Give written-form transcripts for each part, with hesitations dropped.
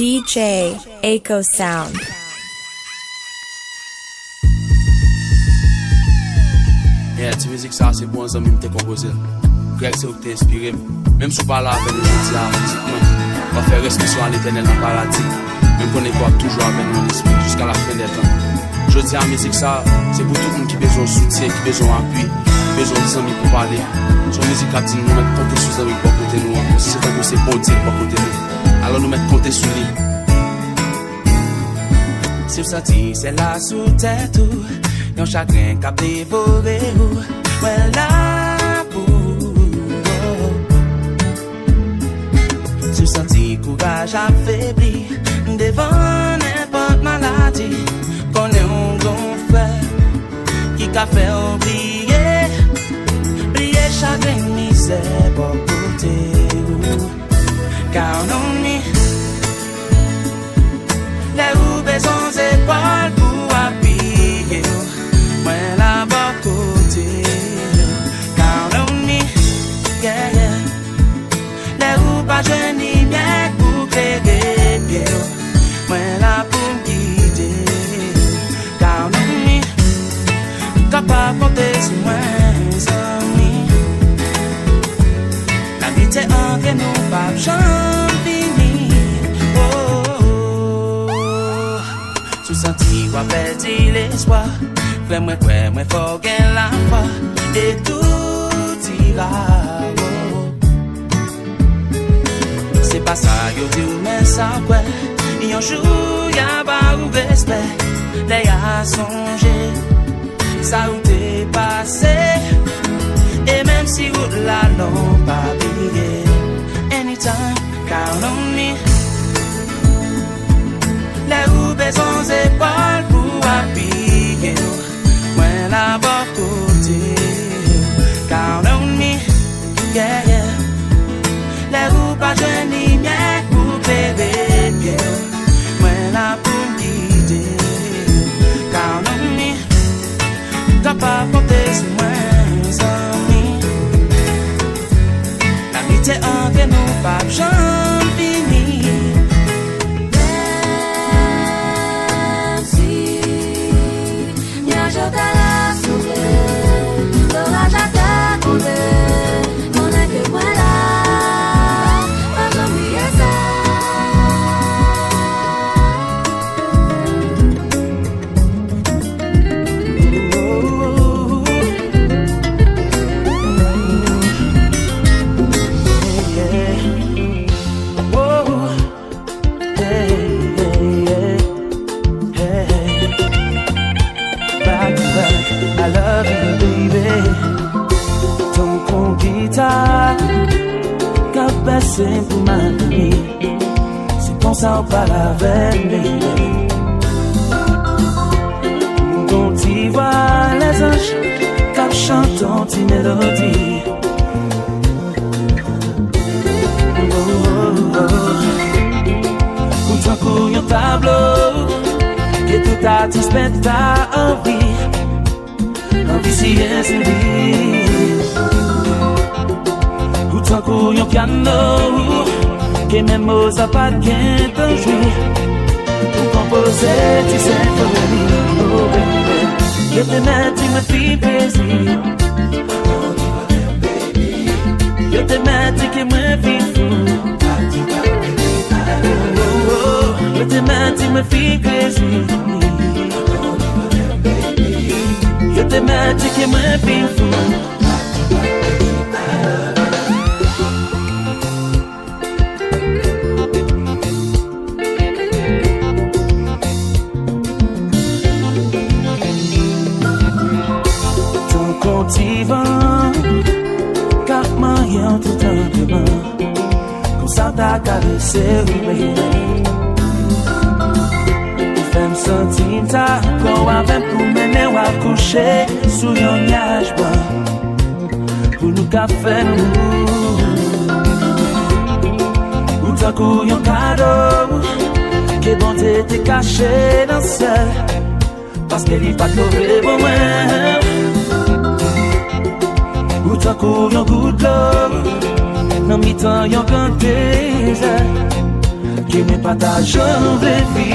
DJ Echo Sound. Yeah, tu musique ça c'est bon amis m'te composé. Greg c'est où t'es inspiré. Même si pas là avec les gens on va faire respiration à l'éternel dans le paradis. Même qu'on est pas toujours avec mon esprit jusqu'à la fin des temps. Je dis à la musique ça, c'est pour tout le monde qui a besoin de soutien, qui a besoin d'appui, qui a besoin de amis pour parler. Sur musique a dit nous mettre compter sur amis pour côté nous. Si c'est un peu c'est bon Dieu pour côté nous. Alors nous mettre compter sur lui. Si vous sentez c'est là sous tête ou yon chagrin qu'a dévoré ou ouais là pour si vous sentez courage affaibli devant n'importe maladie qu'on est un grand frère qui qu'a fait oublier chagrin misère pour côté car on est les ou besoin épaules pour appuyer moi la bas côté car on est yeah yeah les ou pas jeune bien pour clairer bien moi la pour guider car on est capable porter sur moi amis la vie c'est entre nous pas jamais fini tu senti ou perdre l'espoir fais-moi croire moi faut gagner la foi et tout ira c'est pas ça yo dis mais ça quoi un jour y'a pas ou respect les a songé ça ou t'est passé et même si vous la l'ont pas oublié anytime count on me les ou besoin épaules pour appuyer moi la bas côté count on me yeah yeah les ou pas jeune bien pour bébé bien moi la pour guider count on me capable porter sur moi amis l'amitié entre nous pas jamais fini même si nuage t'a la soufflé l'orage a t'a collé on est que moi là pas oublier ça I love you, baby. Ton con guitare, qu'a passé pour ma vie. C'est comme ça on parle avec baby. Quand tu vois les anges, qu'a chantent tes mélodies. Ou ton coup un tableau, que tout artiste pète ta envie. Ayisyèn c'est lui ou tant qu'on yon piano que même mots a pas gain de jouer pour composer tu sais oh baby je te mets tu me fais plaisir je te mets tu que me fais fou je te mets tu me fais plaisir je te mets que me fais fou ton cultivant car moyen tout simplement comme ça t'a caressé femme sentinta qu'on avait pour mener ou à coucher sous un nuage pour nous café ou t'as couillon cadeau que bon t'es caché dans le ciel parce qu'elle est pas trouvé pour moi ou t'as couillon good love non mi-temps yon canté qui me partage en vraie vie.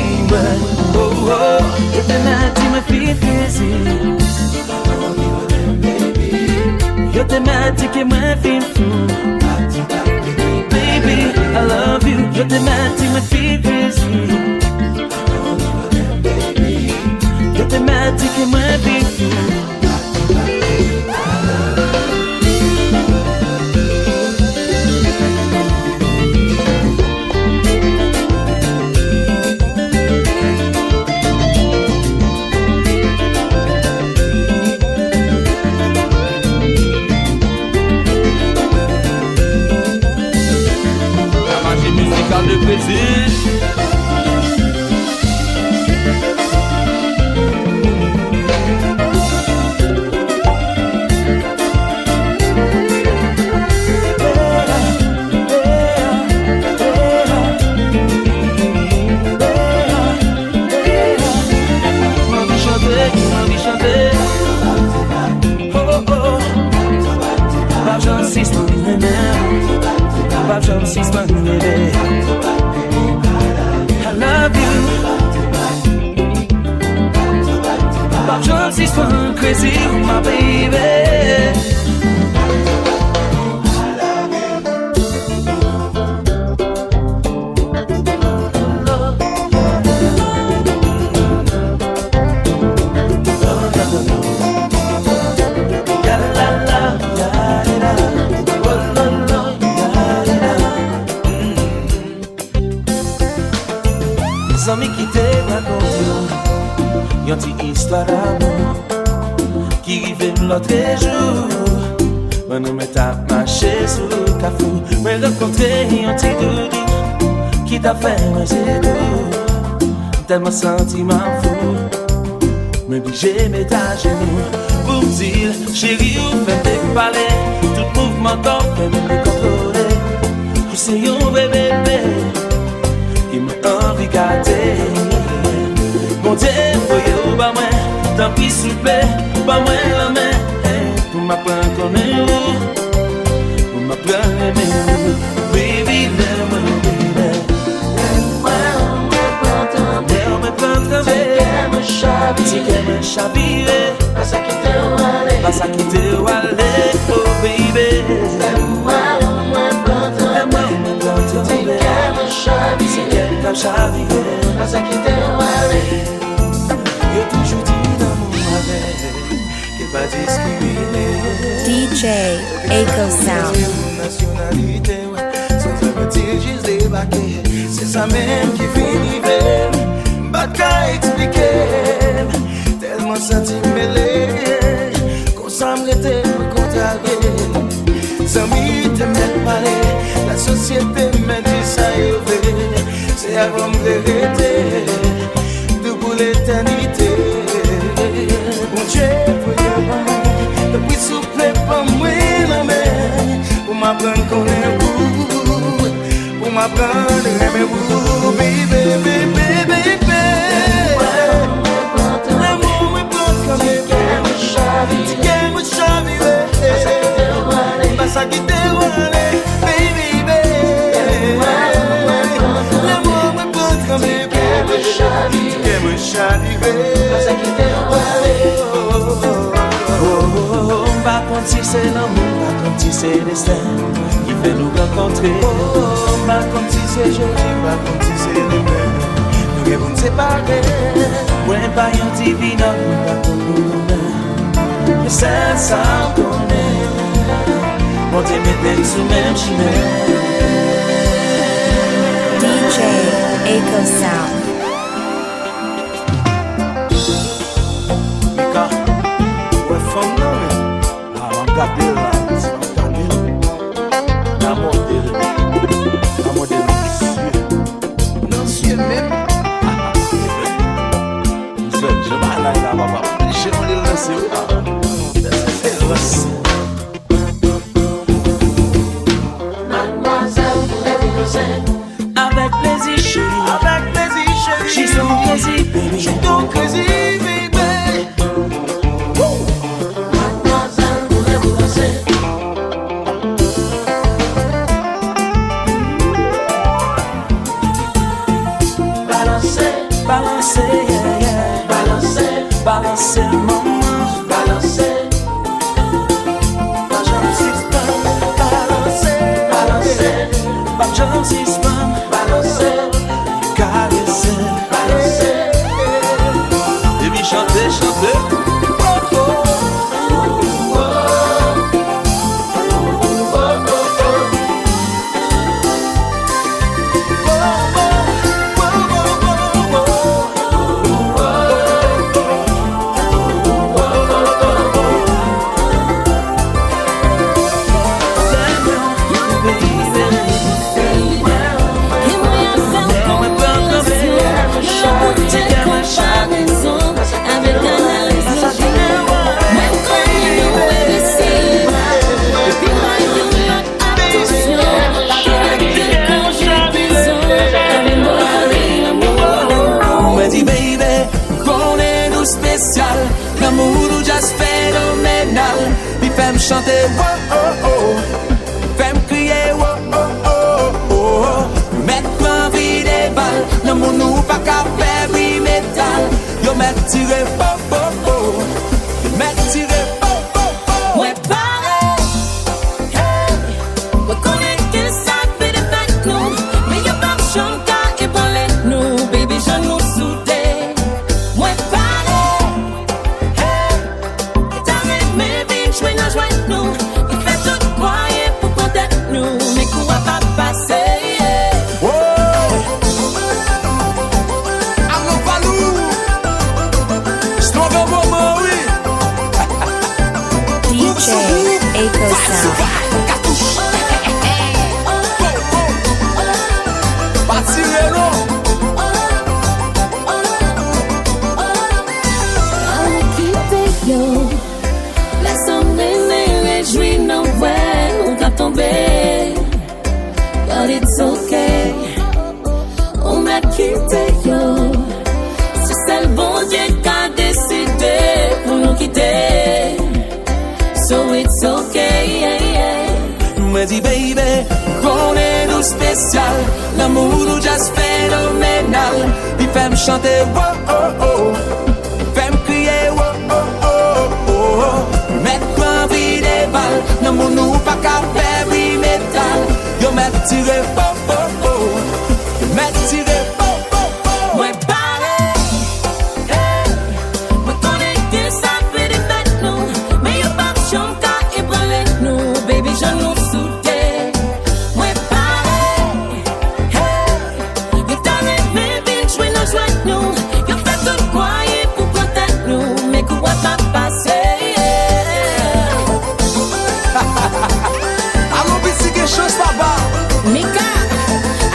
Oh oh, je te mets, tu me fais plaisir. Je te mets, tu que me fais fou. Baby, I love you. Je te mets, tu me fais plaisir. Je te mets, tu que me fais fou. De plaisir. Envie chanter. Oh oh oh. L'argent c'est mon l'argent c'est mon bébé. I love you. L'argent c'est mon crazy, my baby. Amis qui te racontent une petite histoire d'amour qui rive l'autre jour. Mais nous mettons marché sur le café. Mais rencontrer un petit doudou qui t'a fait manger tout. Tellement sentiment fou. Mais j'ai mis ta genou pour me dire chérie, ou faites parler. Tout mouvement qu'on fait me contrôler. C'est un bébé. Il m'a envie de gâter. Mon Dieu, voyez où bah moi, tant pis s'il vous plaît, bah moi la main. Pour m'apprendre qu'on est où, pour m'apprendre à aimer où. Baby, lève-moi, baby. Lève-moi, on me prend ta main. Tu qu'aimes me chavirer, pas ça qui te aller, pas ça qui te aller, oh baby. Lève-moi, on me prend ta main. Tu qu'aimes me chavirer, pas ça qui te aller. Yo toujours dit dans mon avec, qu'il pas discriminer. DJ Echo Sound. Nationalité, sans un petit juste débarquer. C'est ça même qui finit belle. Pas qu'à expliquer. Tellement senti mêlé. Qu'on s'embrétait me contrarier. Sans m'y te mettre parler. La société m'a dit ça y est. C'est avant de rete. Pour l'éternité, mon Dieu, depuis souffler pas moi la main, pour m'apprendre qu'on est vous, pour m'apprendre à aimer vous, baby, baby, baby. L'amour me porte comme un bébé, tu qu'aimes me chavirer, pas ça qui te aller, baby, baby. L'amour me porte comme un bébé. Par contre si c'est l'amour, par contre si c'est le destin qui fait nous rencontrer. Par contre si c'est joli, par contre si c'est demain, nous devons nous séparer. Ouais, pas un divin amour, pas pour nous. Mais c'est ça qu'on est. Mon Dieu mettez sous même chimère. DJ Echo Sound. Mika, ouais, femme non mais I'm modèle là, la modèle, Non, c'est même. je vais là, papa, je vais le lancer. Mademoiselle, vous êtes innocente. Avec plaisir, chérie, Avec plaisir, chérie. she's so crazy, baby. She's so crazy, baby. Mademoiselle, vous êtes innocente. pas jamais suspend, balancer, caresser, balancer. et puis chanter, chanter. L'amour ou jazz phénoménal. Il fait me chanter wow oh oh, fait me crier wow oh oh oh. Mettre envie des balles, l'amour nous pas qu'à faire du métal. Yo mettre tiré oh oh oh, mettre tiré oh oh oh. Ouais pareil, hey, ouais connaît que ça fait de fête nous, mais y'a pas de chanter et parler nous, baby je nous soudé. But it's okay, on m'a quitté yo. C'est le bon Dieu qui a décidé pour nous quitter. So it's okay, yeah. Me dit baby, qu'on est nous spécial. L'amour nous jazz phénoménal. Il fait me chanter wow oh oh, fait me crier wow oh oh oh. Mettre envie des balles, l'amour nous pas qu'à faire du métal. Yo mettre tiré oh oh oh, mettre tiré oh oh oh. Ouais pareil, hey, moi connais que ça fait des fêtes nous, mais y'a pas de chanter et parler nous, baby je nous soudé. Ouais pareil, hey, y'a t'arrête mais vite jouer nos joies nous, y'a fait tout croyer pour protéger nous, mais quoi pas passer. I'm gonna be singing shows baba. Mika,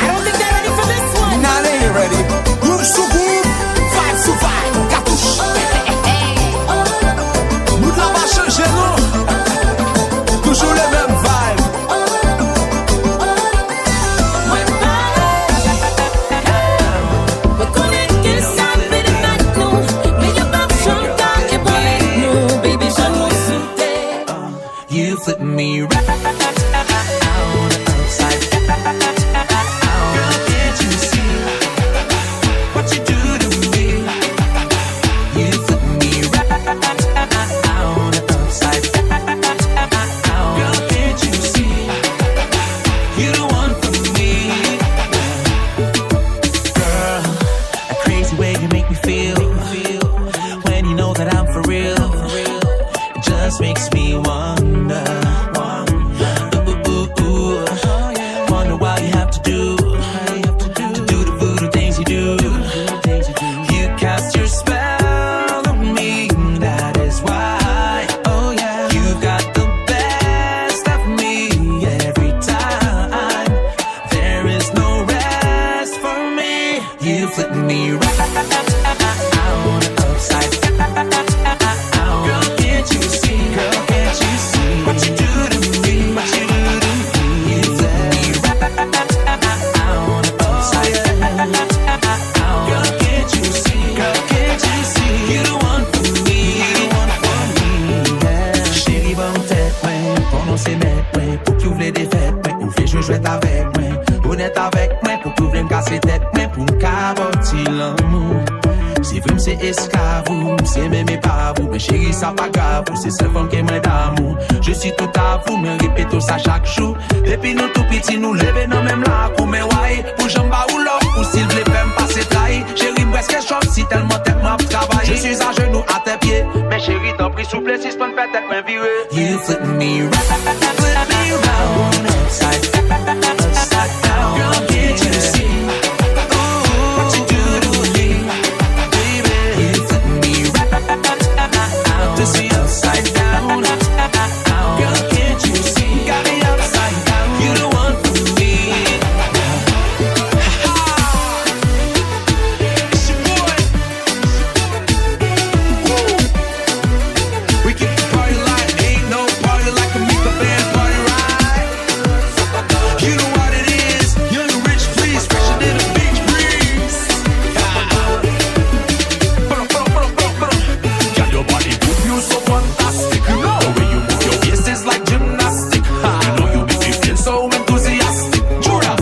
I don't think they're ready for this one. Nah, they ain't ready. Group so good, vibe so vibe, quand touche. Nous de la va changer, non? Toujours les mêmes vibes. Ouais pareil, ouais connais que ça fait des fêtes nous, mais y'a pas de chanter et parler nous, baby je nous soudé. You flip me right upside down. Girl, can't you see what you do to me? You flip me right upside down. Girl, can't you see you're the one for me? Girl, a crazy way you make me feel when you know that I'm for real. It just makes me wonder. Wonder why you have to do the voodoo things you do. You cast your spell on me, that is why. Oh yeah, you got the best of me every time. There is no rest for me. You flip me right upside down. Girl, can't you see? Girl, can't you see what you do to me? What you do to me? You flip me right upside down. Girl, can't you see? Girl, can't you see? You the one for me. You the one for me. Yeah. Chérie, bonne tête, ouais. Pendant ces mètres, ouais. Pour que tu ouvres les défaites, ouais. Ouvre les jeux, jouette avec, ouais. Honnête avec, ouais. Pour que tu ouvres me casser tête, ouais. Pour me caboter l'amour. C'est vrai, c'est esclave, c'est même pas vous. Mais chérie, ça pas grave, c'est seule femme qui m'aide d'amour. Je suis tout à vous, me répétons ça chaque jour. Depuis nous tout petits, nous lever dans même la cour. Mais ouais, pour jamba ou l'homme, ou s'il voulait faire me passer trahi. Chérie, presque choc, si tellement tête m'a travaillé. Je suis à genoux à tes pieds. Mais chérie, t'en prie, souple, si c'est pas une fête, tête main virée. You flip me round, upside down. Girl, can't you see? To see upside down, girl, can't you see? Got me upside down. You the one for me. It's your boy. Woo. We keep the party light. Ain't no party like a Mikaben party ride. You know what it is. Young and rich, please, fresher than a beach breeze. Got your body. You so fantastic. The way you move your waist is like gymnastic. You know you make me feel so enthusiastic. True that.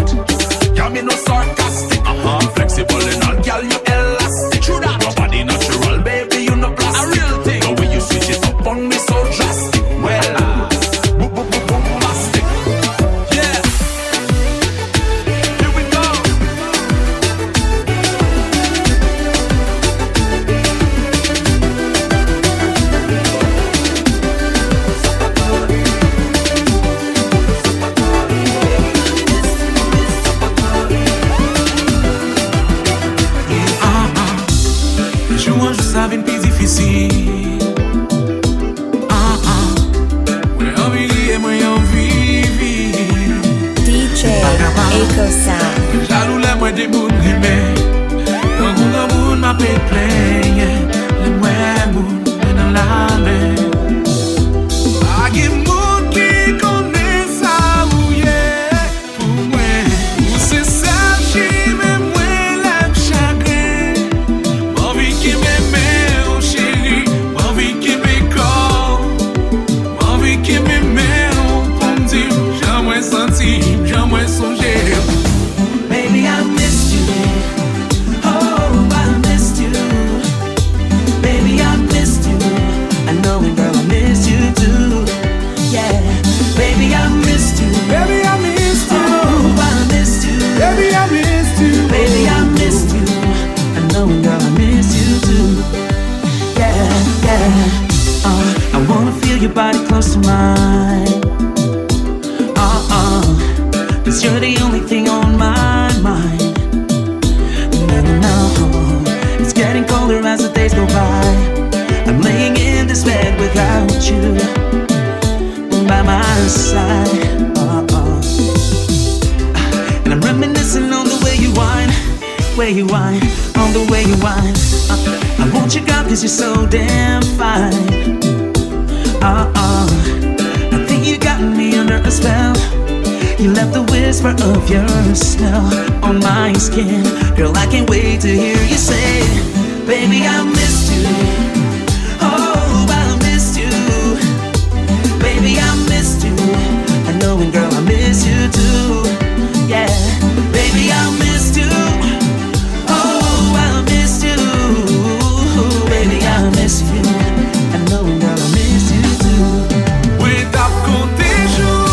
Got me no sarcastic. You flexible and all, girl, you elastic. True that. Your body natural, baby, you no plastic. A real thing. The way you switch it up on me so drastic. Well, bombastic. Yeah. Here we go. Jouant juste avec une plus difficile. Moi envie et moi envie. DJ Echo Sound. Jaloux les moi des bouts de dans le monde m'a fait plein. Les moi bouts dans la mer. Pas de monde qui connaît ça ou pour moi. Ou c'est ça qui me moi la chagrin. Envie qui m'aime, oh chérie. Envie qui m'écolle. Envie qui m'aime, oh pour me dire. Jamais senti, jamais songé. Baby, I missed you. Oh, I missed you. Baby, I missed you. I know it, girl, I missed you too. Yeah, baby, I missed you. Baby, I missed you. Oh, I missed you. Baby, I missed you. Baby, I missed you. I know it, girl, I missed you too. Yeah, yeah. I wanna feel your body close to mine. 'Cause you're the only thing on my mind. No, it's getting colder as the days go by. I'm laying in this bed without you by my side. And I'm reminiscing on the way you whine, on the way you whine. I want you, girl, 'cause you're so damn fine. I think you got me under a spell. You left the whisper of your smell on my skin. Girl, I can't wait to hear you say, baby, I missed you. Oh, I missed you. Baby, I missed you. I know, and girl, I miss you too. Yeah, baby, I missed you. Oh, I missed you. Baby, I miss you. I know, and girl, I miss you too. Without contagion.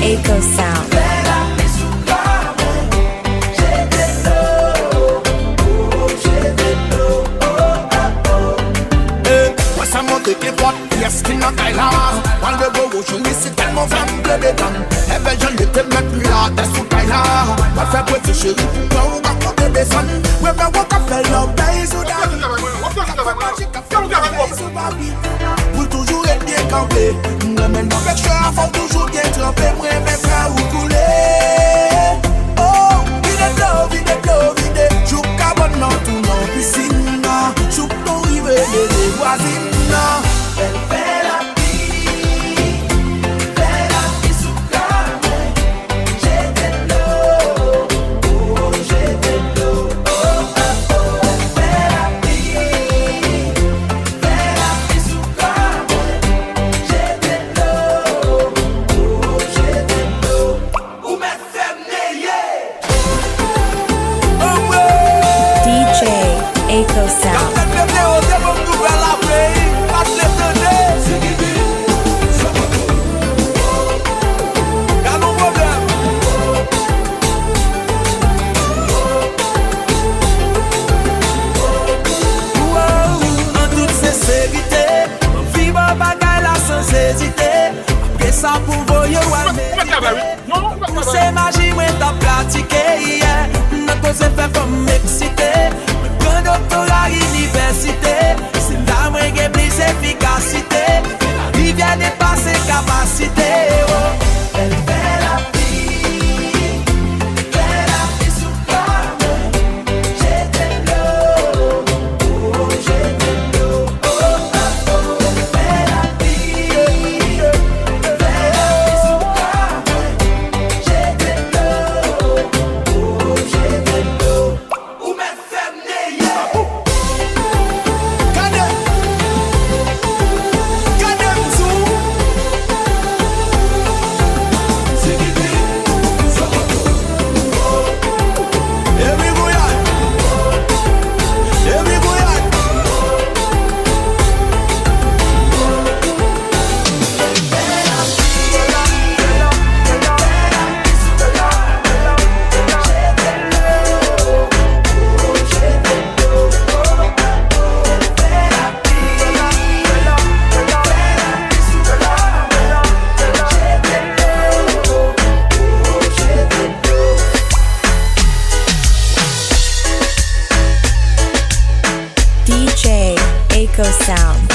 Echo Sound. Ça montre que votre pièce qui n'a qu'à là. Quand le beau je lui c'est tellement femme bleu de dame. Eh ben je ne te mets plus là, t'es sous taille là. Va faire petit chéri pour toi ou va compter des sons. Ouais ben on va faire l'homme baise ou dame. Pour toujours être bien campé. Moi maintenant avec choix, faut toujours bien tremper. Moi mes frères ou couler. Oh, vide, joue cabane dans tout non piscine. Joue pour river les voisines. Elle fait la vie sous carré. J'ai de l'eau, oh j'ai de l'eau, oh oh oh. Elle fait la vie sous carré. J'ai de l'eau, oh j'ai de l'eau. Où me fait meilleur. Oh ouais. DJ Echo Sound. Ça pour voyer ou c'est magie, moi t'as pratiqué. Notre cause est fait comme m'exciter. Un doctorat université, c'est là moi j'ai plus efficacité. La vie vient dépasser capacité. Elle fait la vie sous carré. J'ai de l'eau, oh j'ai de l'eau, oh oh oh. Elle fait la vie sous carré. J'ai de l'eau, oh j'ai de l'eau. Où me fait meilleur. DJ Echo Sound.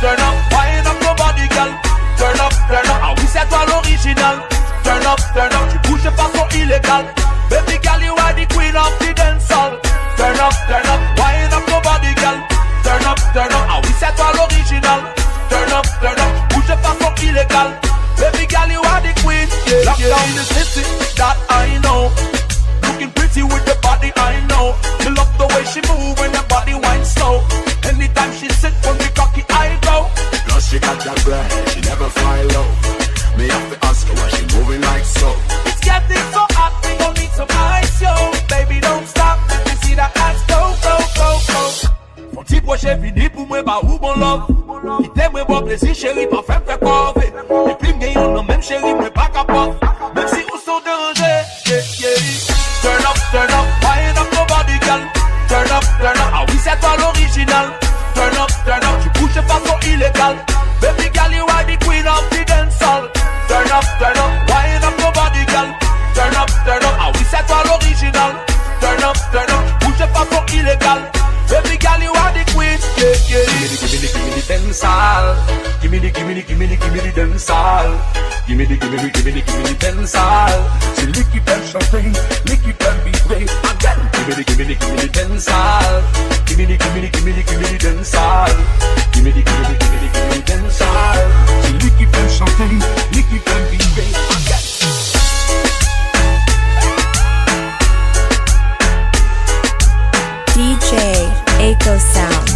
Turn up, wind up your body, girl. Turn up, ah oui c'est toi l'original. Turn up, tu bouges de façon illégale. Baby girl, you are the queen of the dancehall. Turn up, wind up your body, girl. Turn up, ah oui c'est toi l'original. Turn up, tu bouges de façon illégale. Baby girl, you are the queen. Lock down the city, that I know. Looking pretty with the body, I know. She love the way she move when her body winds slow. Anytime she sit on the cocky, I go. Plus she got that bread, she never fly low. Me have to ask her why she moving like so. It's getting so hot, we gon' need some ice, yo. Baby, don't stop, let me see that ass go, go, go, go. Mon petit projet fini pour moi, bah où bon love. Il t'aime, bon plaisir, chérie, pas faire corvée. Et puis m'gagne, on même chérie, mais pas capable. Même si vous sont dérangés, Turn up, wind up your body, girl. Turn up, ah oui c'est toi l'original. Turn up, tu bouges de façon illégale. Baby girl, you are the queen of the dancehall. Turn up, wind up your body, girl. Turn up, ah oui c'est toi l'original. Turn up, tu bouges de façon illégale. Baby girl, you are the queen. Give me the dancehall. Give me the dancehall. Give me the dancehall. Celui qui pêche chanter, l'équipe aime vibrer. Again, give me the dancehall. Give me the dancehall. Give me the dancehall. C'est l'équipe aime chanter, l'équipe aime vibrer. Again. DJ Echo Sound.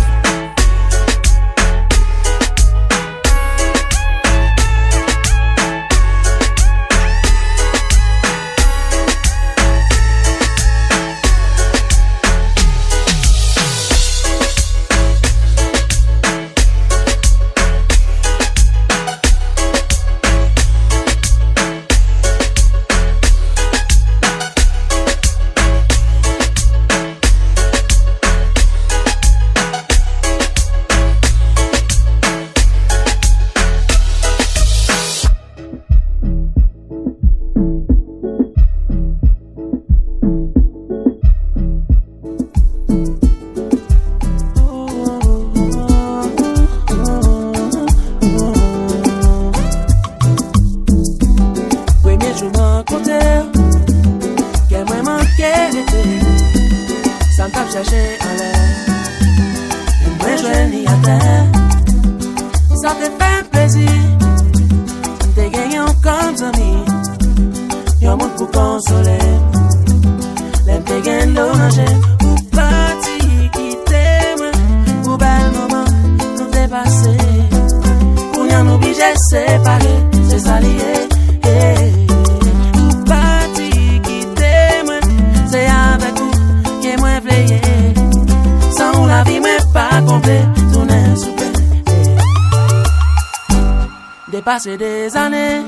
Passé des années,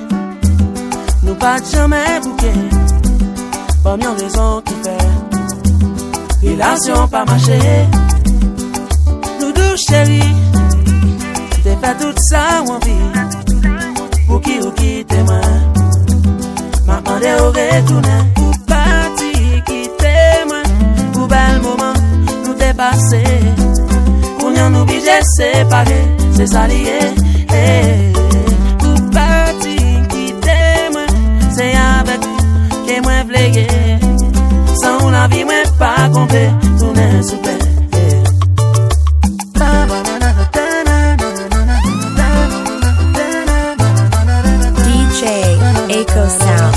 nous pas jamais bouqué. Pas mieux raison qui fait relation pas marché. Nous deux chéris, t'es fait tout ça ou envie. Pour qui ou qui t'aime, m'a demandé au retourner. Pour partir qui t'aime, pour bel moment nous dépasser. Pour nous obliger séparer, c'est ça lié. C'est avec vous que moi v'leye. Sans la vie, moi pas compter. Tout n'est super. DJ Echo Sound.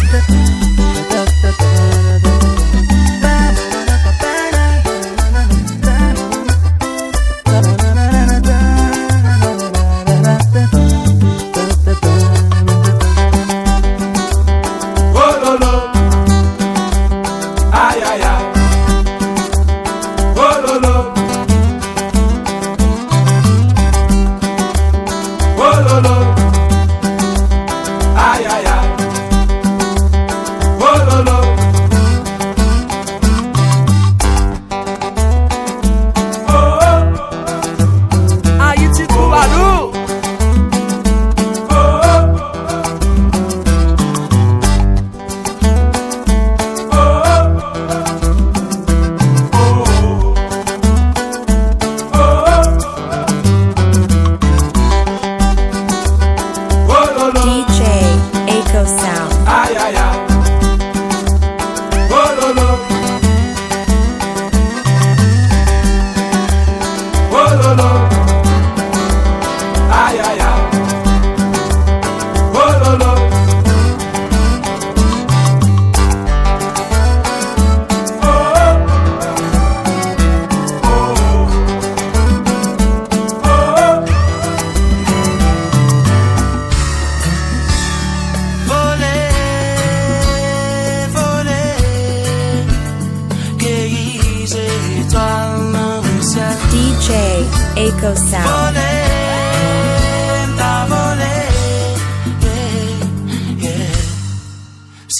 Echo Sound.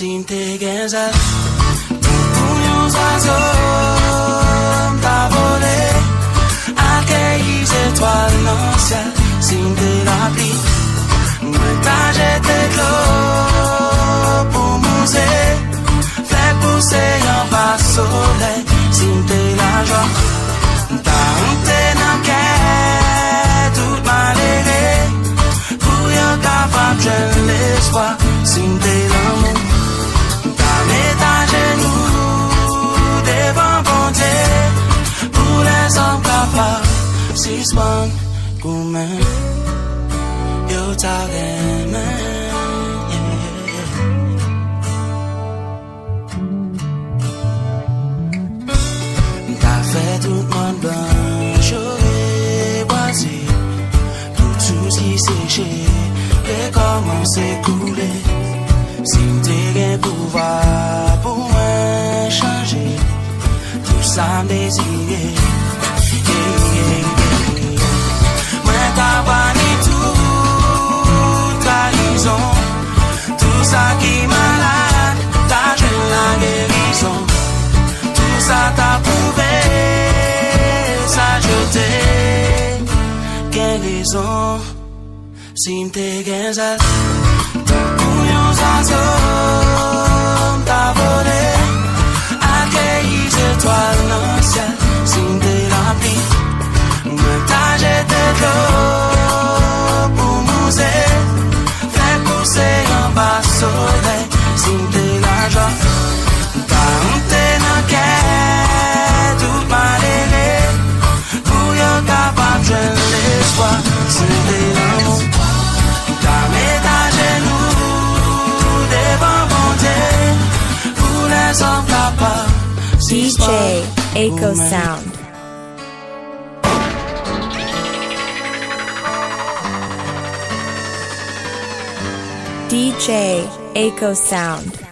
Sin te genza, puños oiseaux, t'as volé, accueilli étoiles dans le ciel, sin te la pluie, t'as jeté de l'eau pour mouser, fait pousser un pas soleil, sin te la joie, t'as monté dans quai, tout malheureux, pour y'en capable de l'espoir, sin te l'amour. Métage suspend Koumen Yo talking man T'as fait tout le monde blanc J'aurais boisé Tout souci séché Et commencé couler Si m'te gen pouvoir Pour moi changer Tout ça m'désire Moi t'abani tout trahison Tout ça qui malade T'as joué la guérison Tout ça t'a prouvé Ça jeté Quelle raison Si m'te gen zal Pour yon zazo T'as volé Accueilli étoiles dans le ciel Si m'te la pluie Moi t'as jeté de l'eau Pour mouser Fait pousser en bas soleil Si m'te la joie T'as monté dans quête Tout malélé Pour yon capable de l'espoir Si m'te l'amour T'as mis ta genoux Devant mon Dieu Pour les hommes capables DJ Echo Sound. DJ Echo Sound.